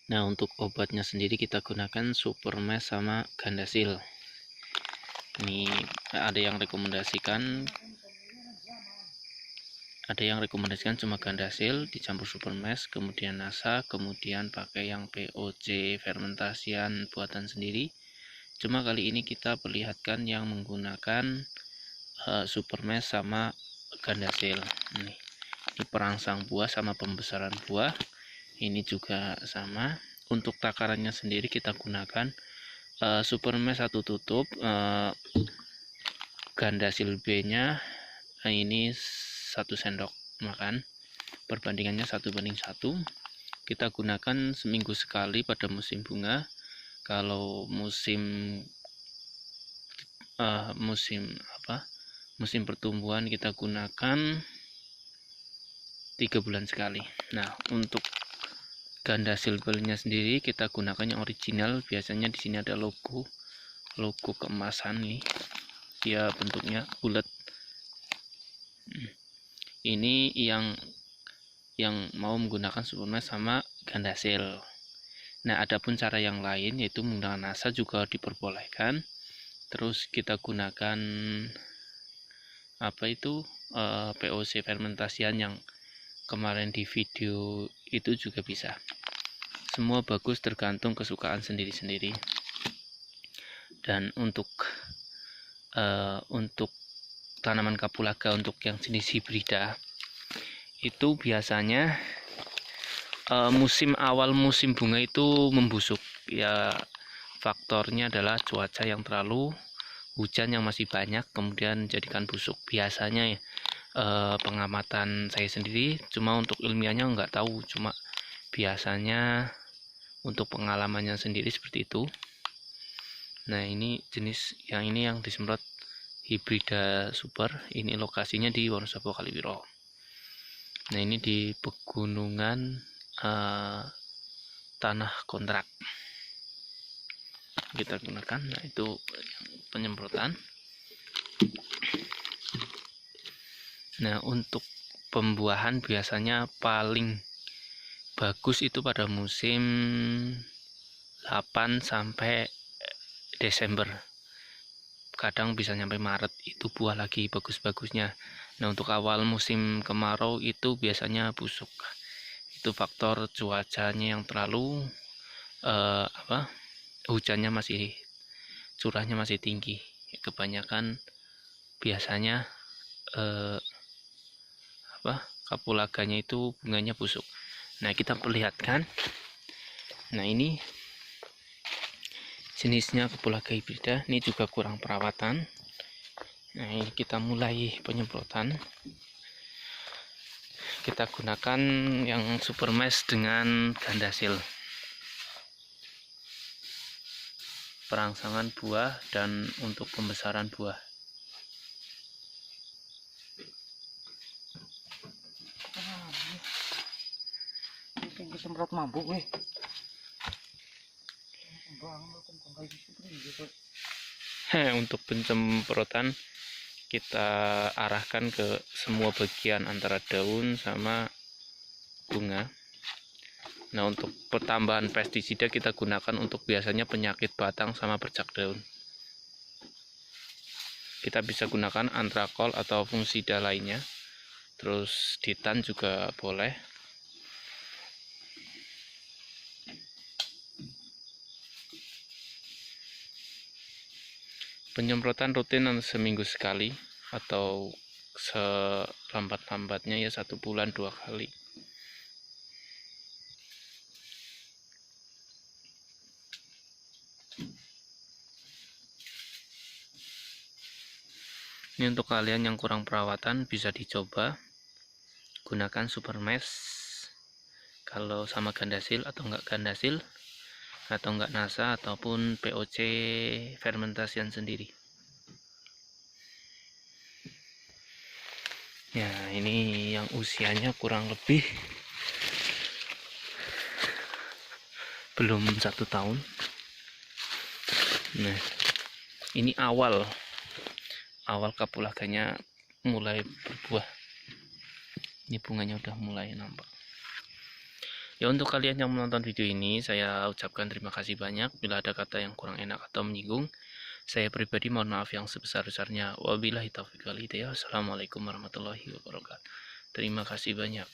Nah, untuk obatnya sendiri kita gunakan Supermesh sama Gandasil. Ini ada yang rekomendasikan cuma Gandasil dicampur Supermesh, kemudian NASA, kemudian pakai yang POC fermentasian buatan sendiri. Cuma kali ini kita perlihatkan yang menggunakan Supermesh sama Gandasil. Ini perangsang buah sama pembesaran buah. Ini juga sama. Untuk takarannya sendiri kita gunakan Supermesh 1 tutup, Gandasil B-nya ini 1 sendok makan. Perbandingannya 1:1. Kita gunakan seminggu sekali pada musim bunga. Kalau musim pertumbuhan kita gunakan 3 bulan sekali. Nah, untuk Gandasil nya sendiri kita gunakan yang original. Biasanya di sini ada logo keemasan nih. Dia bentuknya bulat. Ini yang mau menggunakan Supermesh sama Gandasil. Nah, adapun cara yang lain yaitu menggunakan NASA juga diperbolehkan. Terus kita gunakan POC fermentasian yang kemarin di video itu juga bisa. Semua bagus, tergantung kesukaan sendiri-sendiri. Dan untuk tanaman kapulaga untuk yang jenis hibrida itu biasanya awal musim bunga itu membusuk. Ya, faktornya adalah cuaca yang terlalu hujan yang masih banyak, kemudian jadikan busuk. Biasanya pengamatan saya sendiri, cuma untuk ilmiahnya nggak tahu, cuma biasanya untuk pengalamannya sendiri seperti itu. Nah, ini yang disemprot hibrida super. Ini lokasinya di Wonosobo Kaliwiro. Nah, ini di pegunungan tanah kontrak kita gunakan. Nah, itu penyemprotan. Nah, untuk pembuahan biasanya paling bagus itu pada musim 8 sampai Desember. Kadang bisa sampai Maret, itu buah lagi bagus-bagusnya. Nah, untuk awal musim kemarau itu biasanya busuk. Itu faktor cuacanya yang terlalu hujannya curahnya masih tinggi. Kebanyakan biasanya kapulaganya itu bunganya busuk. Nah, kita perlihatkan. Nah, ini jenisnya kapulaga hibrida. Ini juga kurang perawatan. Nah, ini kita mulai penyemprotan. Kita gunakan yang Supermesh dengan Gandasil. Perangsangan buah dan untuk pembesaran buah. Semprot mabuk weh. Untuk penyemprotan kita arahkan ke semua bagian antara daun sama bunga. Nah, untuk pertambahan pestisida kita gunakan untuk biasanya penyakit batang sama bercak daun. Kita bisa gunakan antrakol atau fungisida lainnya. Terus ditan juga boleh. Penyemprotan rutin seminggu sekali atau selambat-lambatnya ya 1 bulan 2 kali. Ini untuk kalian yang kurang perawatan bisa dicoba gunakan Supermesh kalau sama Gandasil, atau enggak Gandasil, atau enggak NASA, ataupun POC fermentasian sendiri. Ya, ini yang usianya kurang lebih belum 1 tahun. Nah, ini awal kapulaganya mulai berbuah. Ini bunganya udah mulai nampak. Ya, untuk kalian yang menonton video ini, saya ucapkan terima kasih banyak. Bila ada kata yang kurang enak atau menyinggung, saya pribadi mohon maaf yang sebesar-besarnya. Wabillahi taufiq wal hidayah. Wassalamualaikum warahmatullahi wabarakatuh. Terima kasih banyak.